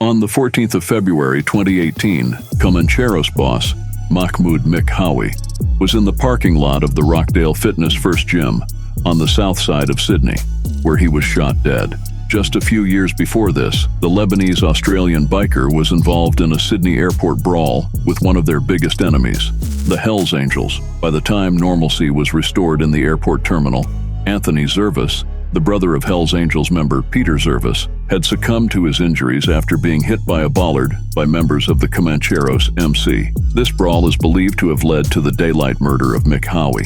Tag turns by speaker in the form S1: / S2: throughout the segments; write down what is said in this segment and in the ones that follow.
S1: On the 14th of February 2018, Comancheros boss, Mahmud Mick Hawi, was in the parking lot of the Rockdale Fitness First Gym on the south side of Sydney, where he was shot dead. Just a few years before this, the Lebanese-Australian biker was involved in a Sydney airport brawl with one of their biggest enemies, the Hells Angels. By the time normalcy was restored in the airport terminal, Anthony Zervas, the brother of Hells Angels member Peter Zervas, had succumbed to his injuries after being hit by a bollard by members of the Comancheros MC. This brawl is believed to have led to the daylight murder of Mick Hawi.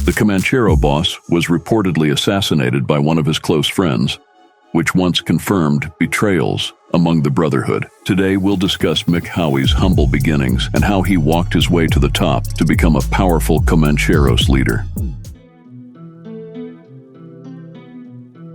S1: The Comanchero boss was reportedly assassinated by one of his close friends, which once confirmed betrayals among the Brotherhood. Today we'll discuss Mick Hawi's humble beginnings and how he walked his way to the top to become a powerful Comancheros leader.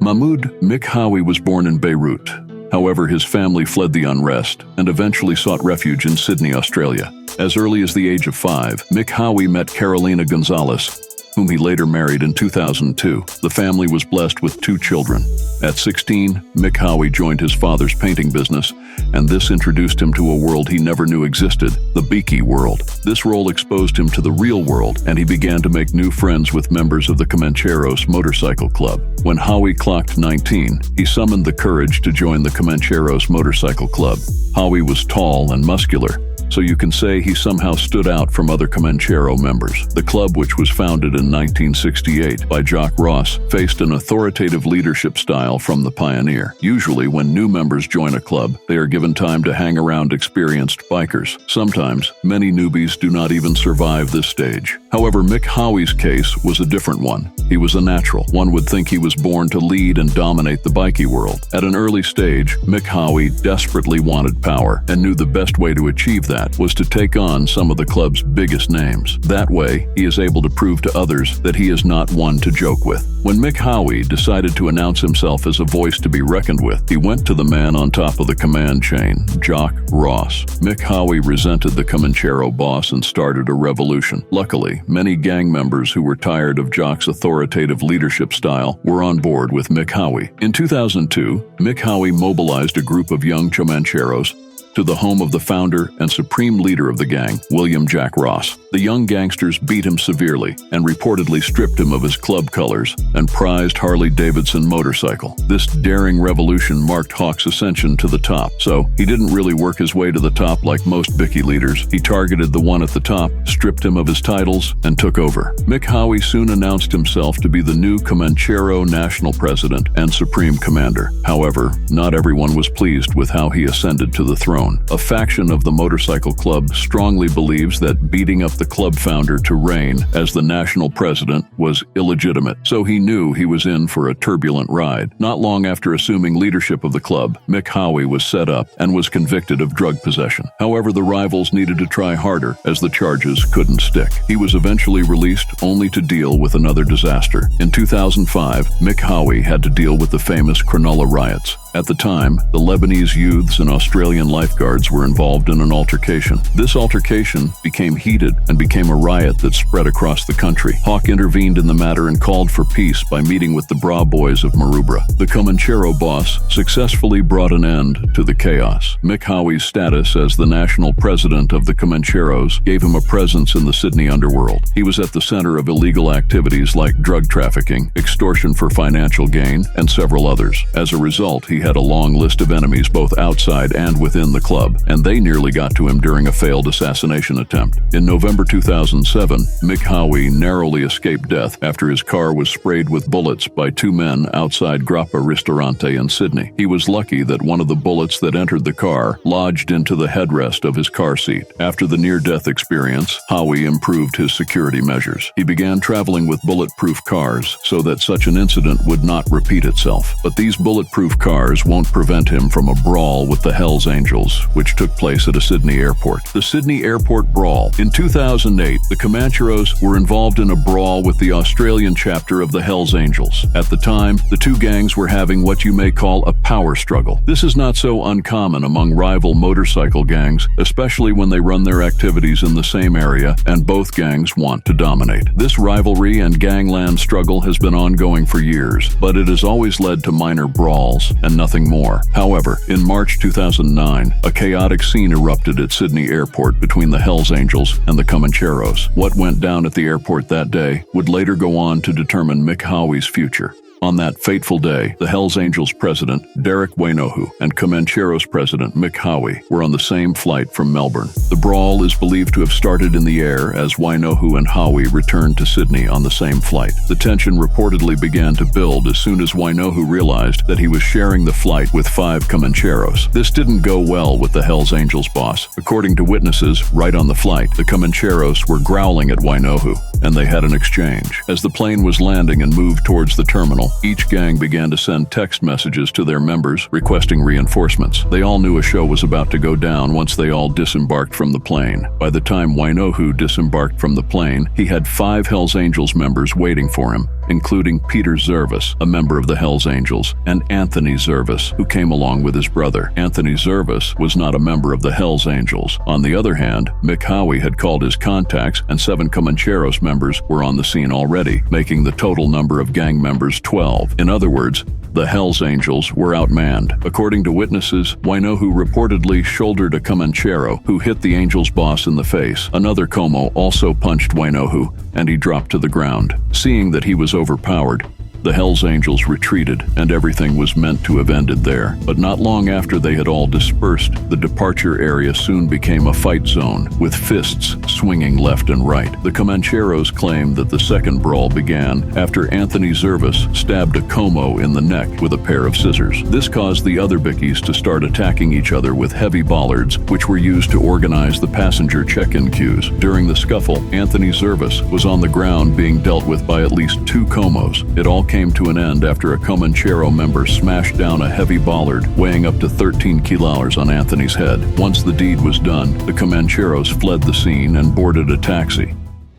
S1: Mahmud Mick Hawi was born in Beirut. However, his family fled the unrest and eventually sought refuge in Sydney, Australia. As early as the age of 5, Mick Hawi met Carolina Gonzalez, whom he later married in 2002. The family was blessed with 2 children. At 16, Mick Hawi joined his father's painting business, and this introduced him to a world he never knew existed, the beaky world. This role exposed him to the real world, and he began to make new friends with members of the Comancheros motorcycle club. When Hawi clocked 19, he summoned the courage to join the Comancheros motorcycle club. Hawi was tall and muscular, so you can say he somehow stood out from other Comanchero members. The club, which was founded in 1968 by Jock Ross, faced an authoritative leadership style from the pioneer. Usually, when new members join a club, they are given time to hang around experienced bikers. Sometimes, many newbies do not even survive this stage. However, Mick Hawi's case was a different one. He was a natural. One would think he was born to lead and dominate the bikie world. At an early stage, Mick Hawi desperately wanted power and knew the best way to achieve that was to take on some of the club's biggest names. That way, he is able to prove to others that he is not one to joke with. When Mick Hawi decided to announce himself as a voice to be reckoned with, he went to the man on top of the command chain, Jock Ross. Mick Hawi resented the Comanchero boss and started a revolution. Luckily, many gang members who were tired of Jock's authoritative leadership style were on board with Mick Hawi. In 2002, Mick Hawi mobilized a group of young Comancheros to the home of the founder and supreme leader of the gang, William Jack Ross. The young gangsters beat him severely and reportedly stripped him of his club colors and prized Harley-Davidson motorcycle. This daring revolution marked Hawk's ascension to the top, so he didn't really work his way to the top like most bikie leaders. He targeted the one at the top, stripped him of his titles, and took over. Mick Hawi soon announced himself to be the new Comanchero national president and supreme commander. However, not everyone was pleased with how he ascended to the throne. A faction of the motorcycle club strongly believes that beating up the club founder to reign as the national president was illegitimate, so he knew he was in for a turbulent ride. Not long after assuming leadership of the club, Mick Hawi was set up and was convicted of drug possession. However, the rivals needed to try harder as the charges couldn't stick. He was eventually released only to deal with another disaster. In 2005, Mick Hawi had to deal with the famous Cronulla riots. At the time, the Lebanese youths and Australian lifeguards were involved in an altercation. This altercation became heated and became a riot that spread across the country. Hawk intervened in the matter and called for peace by meeting with the Brawl boys of Maroubra. The Comanchero boss successfully brought an end to the chaos. Mick Hawi's status as the national president of the Comancheros gave him a presence in the Sydney underworld. He was at the center of illegal activities like drug trafficking, extortion for financial gain, and several others. As a result, he had a long list of enemies both outside and within the club, and they nearly got to him during a failed assassination attempt. In November 2007, Mick Hawi narrowly escaped death after his car was sprayed with bullets by 2 men outside Grappa Ristorante in Sydney. He was lucky that one of the bullets that entered the car lodged into the headrest of his car seat. After the near-death experience, Hawi improved his security measures. He began traveling with bulletproof cars so that such an incident would not repeat itself. But these bulletproof cars won't prevent him from a brawl with the Hells Angels, which took place at a Sydney airport. The Sydney Airport Brawl. In 2008, the Comancheros were involved in a brawl with the Australian chapter of the Hells Angels. At the time, the 2 gangs were having what you may call a power struggle. This is not so uncommon among rival motorcycle gangs, especially when they run their activities in the same area and both gangs want to dominate. This rivalry and gangland struggle has been ongoing for years, but it has always led to minor brawls and and nothing more. However, in March 2009, a chaotic scene erupted at Sydney Airport between the Hells Angels and the Comancheros. What went down at the airport that day would later go on to determine Mick Hawi's future. On that fateful day, the Hells Angels president, Derek Wainohu, and Comancheros president, Mick Hawi, were on the same flight from Melbourne. The brawl is believed to have started in the air as Wainohu and Hawi returned to Sydney on the same flight. The tension reportedly began to build as soon as Wainohu realized that he was sharing the flight with 5 Comancheros. This didn't go well with the Hells Angels boss. According to witnesses, right on the flight, the Comancheros were growling at Wainohu, and they had an exchange. As the plane was landing and moved towards the terminal, each gang began to send text messages to their members requesting reinforcements. They all knew a show was about to go down once they all disembarked from the plane. By the time Wainohu disembarked from the plane, he had 5 Hells Angels members waiting for him, including Peter Zervas, a member of the Hells Angels, and Anthony Zervas, who came along with his brother. Anthony Zervas was not a member of the Hells Angels. On the other hand, Mick Hawi had called his contacts, and 7 Comancheros members were on the scene already, making the total number of gang members 12. In other words, the Hells Angels were outmanned. According to witnesses, Wainohu reportedly shouldered a Comanchero, who hit the Angels boss in the face. Another Como also punched Wainohu, and he dropped to the ground. Seeing that he was overpowered, the Hells Angels retreated, and everything was meant to have ended there. But not long after they had all dispersed, the departure area soon became a fight zone, with fists swinging left and right. The Comancheros claimed that the second brawl began after Anthony Zervas stabbed a Como in the neck with a pair of scissors. This caused the other Bickies to start attacking each other with heavy bollards, which were used to organize the passenger check-in queues. During the scuffle, Anthony Zervas was on the ground being dealt with by at least 2 Comos. It all came to an end after a Comanchero member smashed down a heavy bollard weighing up to 13 kilos on Anthony's head. Once the deed was done, the Comancheros fled the scene and boarded a taxi.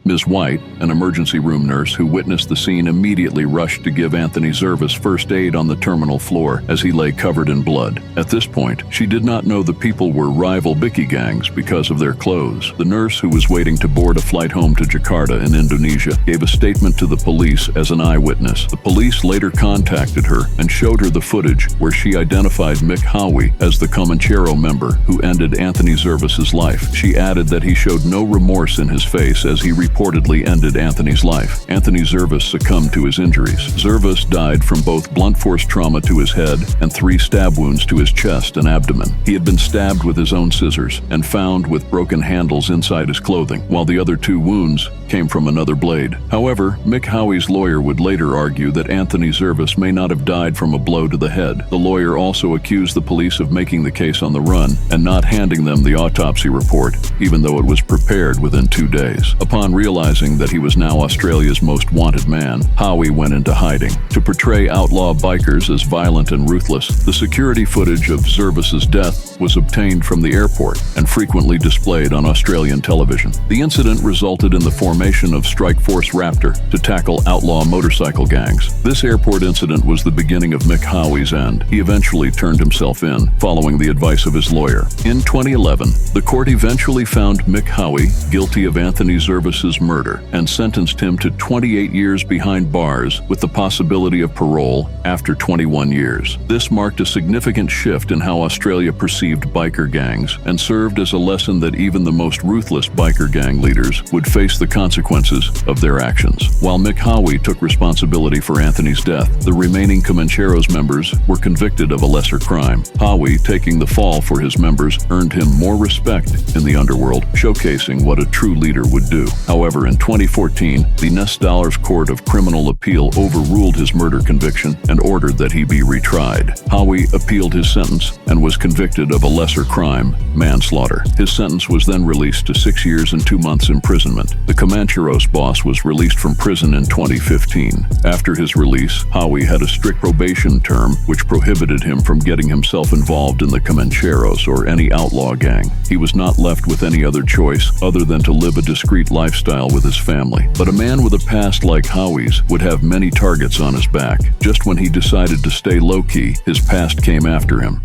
S1: Ms. White, an emergency room nurse who witnessed the scene, immediately rushed to give Anthony Zervas first aid on the terminal floor as he lay covered in blood. At this point, she did not know the people were rival Bicky gangs because of their clothes. The nurse, who was waiting to board a flight home to Jakarta in Indonesia, gave a statement to the police as an eyewitness. The police later contacted her and showed her the footage where she identified Mick Hawi as the Comanchero member who ended Anthony Zervas' life. She added that he showed no remorse in his face as he reportedly ended Anthony's life. Anthony Zervas succumbed to his injuries. Zervas died from both blunt force trauma to his head and 3 stab wounds to his chest and abdomen. He had been stabbed with his own scissors and found with broken handles inside his clothing, while the other 2 wounds came from another blade. However, Mick Hawi's lawyer would later argue that Anthony Zervas may not have died from a blow to the head. The lawyer also accused the police of making the case on the run and not handing them the autopsy report, even though it was prepared within 2 days. Upon realizing that he was now Australia's most wanted man, Hawi went into hiding. To portray outlaw bikers as violent and ruthless, the security footage of Zervas' death was obtained from the airport and frequently displayed on Australian television. The incident resulted in the formation of Strike Force Raptor to tackle outlaw motorcycle gangs. This airport incident was the beginning of Mick Hawi's end. He eventually turned himself in, following the advice of his lawyer. In 2011, the court eventually found Mick Hawi guilty of Anthony Zervas' murder and sentenced him to 28 years behind bars with the possibility of parole after 21 years. This marked a significant shift in how Australia perceived biker gangs and served as a lesson that even the most ruthless biker gang leaders would face the consequences of their actions. While Mick Hawi took responsibility for Anthony's death, the remaining Comancheros members were convicted of a lesser crime. Hawi, taking the fall for his members, earned him more respect in the underworld, showcasing what a true leader would do. However, in 2014, the Ness Dollars Court of Criminal Appeal overruled his murder conviction and ordered that he be retried. Hawi appealed his sentence and was convicted of a lesser crime, manslaughter. His sentence was then released to 6 years and 2 months imprisonment. The Comancheros boss was released from prison in 2015. After his release, Hawi had a strict probation term which prohibited him from getting himself involved in the Comancheros or any outlaw gang. He was not left with any other choice other than to live a discreet lifestyle with his family. But a man with a past like Hawi's would have many targets on his back. Just when he decided to stay low-key, his past came after him.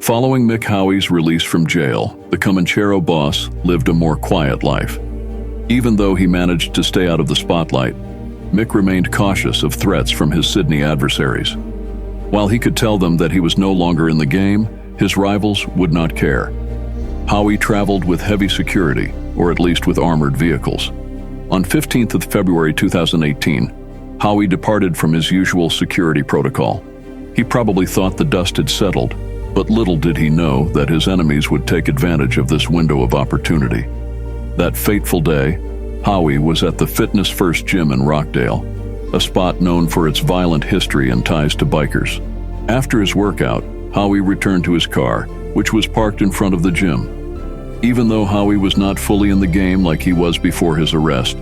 S1: Following Mick Hawi's release from jail, the Comanchero boss lived a more quiet life. Even though he managed to stay out of the spotlight, Mick remained cautious of threats from his Sydney adversaries. While he could tell them that he was no longer in the game, his rivals would not care. Hawi traveled with heavy security, or at least with armored vehicles. On 15th of February 2018, Hawi departed from his usual security protocol. He probably thought the dust had settled, but little did he know that his enemies would take advantage of this window of opportunity. That fateful day, Hawi was at the Fitness First gym in Rockdale, a spot known for its violent history and ties to bikers. After his workout, Hawi returned to his car, which was parked in front of the gym. Even though Hawi was not fully in the game like he was before his arrest,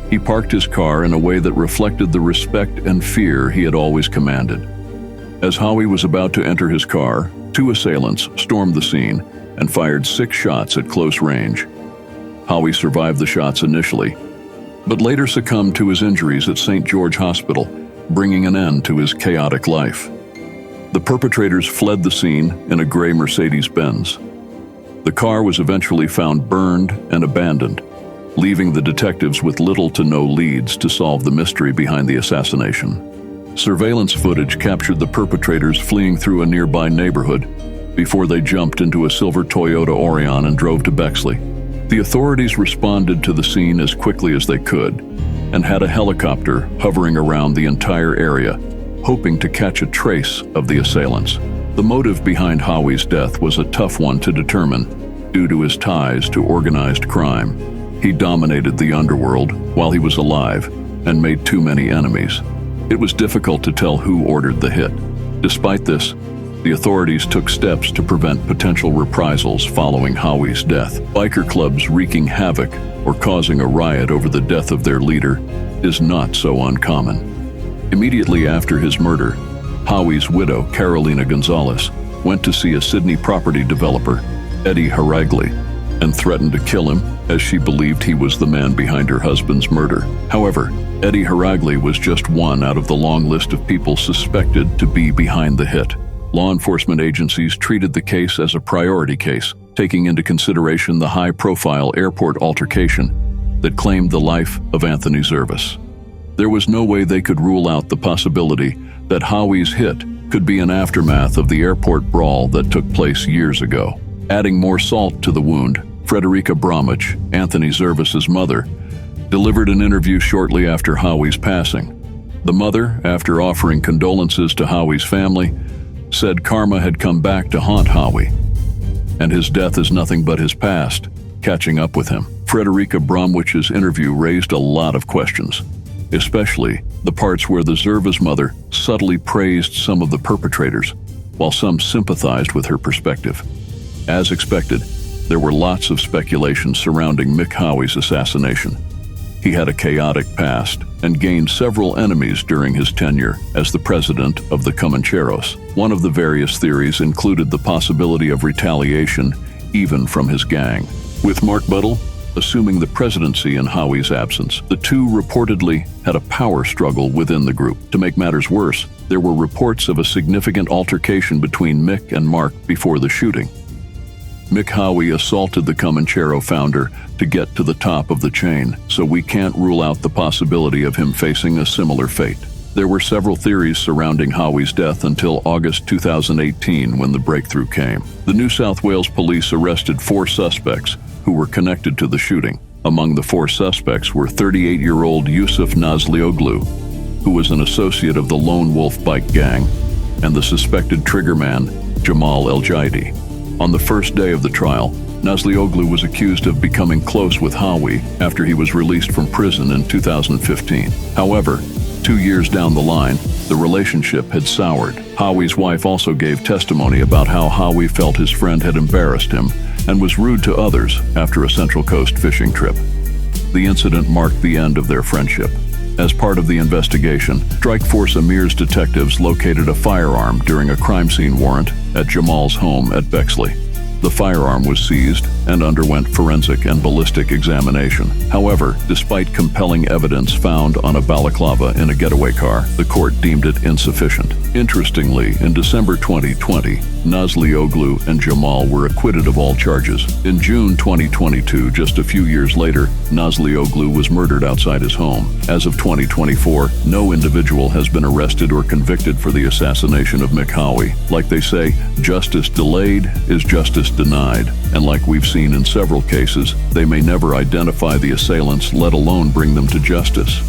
S1: he parked his car in a way that reflected the respect and fear he had always commanded. As Hawi was about to enter his car, 2 assailants stormed the scene and fired 6 shots at close range. Hawi survived the shots initially, but later succumbed to his injuries at St. George Hospital, bringing an end to his chaotic life. The perpetrators fled the scene in a gray Mercedes-Benz. The car was eventually found burned and abandoned, leaving the detectives with little to no leads to solve the mystery behind the assassination. Surveillance footage captured the perpetrators fleeing through a nearby neighborhood before they jumped into a silver Toyota Orion and drove to Bexley. The authorities responded to the scene as quickly as they could and had a helicopter hovering around the entire area, hoping to catch a trace of the assailants. The motive behind Hawi's death was a tough one to determine due to his ties to organized crime. He dominated the underworld while he was alive and made too many enemies. It was difficult to tell who ordered the hit. Despite this, the authorities took steps to prevent potential reprisals following Hawi's death. Biker clubs wreaking havoc or causing a riot over the death of their leader is not so uncommon. Immediately after his murder, Hawi's widow, Carolina Gonzalez, went to see a Sydney property developer, Eddie Haragli, and threatened to kill him as she believed he was the man behind her husband's murder. However, Eddie Haragli was just one out of the long list of people suspected to be behind the hit. Law enforcement agencies treated the case as a priority case, taking into consideration the high-profile airport altercation that claimed the life of Anthony Zervas. There was no way they could rule out the possibility that Hawi's hit could be an aftermath of the airport brawl that took place years ago. Adding more salt to the wound, Frederica Bromwich, Anthony Zervas' mother, delivered an interview shortly after Hawi's passing. The mother, after offering condolences to Hawi's family, said karma had come back to haunt Hawi, and his death is nothing but his past catching up with him. Frederica Bromwich's interview raised a lot of questions, especially the parts where the Zervas mother subtly praised some of the perpetrators, while some sympathized with her perspective. As expected, there were lots of speculation surrounding Mick Hawi's assassination. He had a chaotic past and gained several enemies during his tenure as the president of the Comancheros. One of the various theories included the possibility of retaliation even from his gang. With Mark Buttle assuming the presidency in Hawi's absence, the two reportedly had a power struggle within the group. To make matters worse, there were reports of a significant altercation between Mick and Mark before the shooting. Mick Hawi assaulted the Comanchero founder to get to the top of the chain, so we can't rule out the possibility of him facing a similar fate. There were several theories surrounding Hawi's death until August 2018 when the breakthrough came. The New South Wales police arrested 4 suspects who were connected to the shooting. Among the 4 suspects were 38-year-old Yusuf Nazlioglu, who was an associate of the Lone Wolf Bike Gang, and the suspected triggerman, Jamal El-Jaidi. On the first day of the trial, Nazlioglu was accused of becoming close with Hawi after he was released from prison in 2015. However, 2 years down the line, the relationship had soured. Hawi's wife also gave testimony about how Hawi felt his friend had embarrassed him and was rude to others after a Central Coast fishing trip. The incident marked the end of their friendship. As part of the investigation, Strike Force Amir's detectives located a firearm during a crime scene warrant at Jamal's home at Bexley. The firearm was seized, and underwent forensic and ballistic examination. However, despite compelling evidence found on a balaclava in a getaway car, the court deemed it insufficient. Interestingly, in December 2020, Nazlioglu and Jamal were acquitted of all charges. In June 2022, just a few years later, Nazlioglu was murdered outside his home. As of 2024, no individual has been arrested or convicted for the assassination of Mick Hawi. Like they say, justice delayed is justice denied. And like we've seen in several cases, they may never identify the assailants, let alone bring them to justice.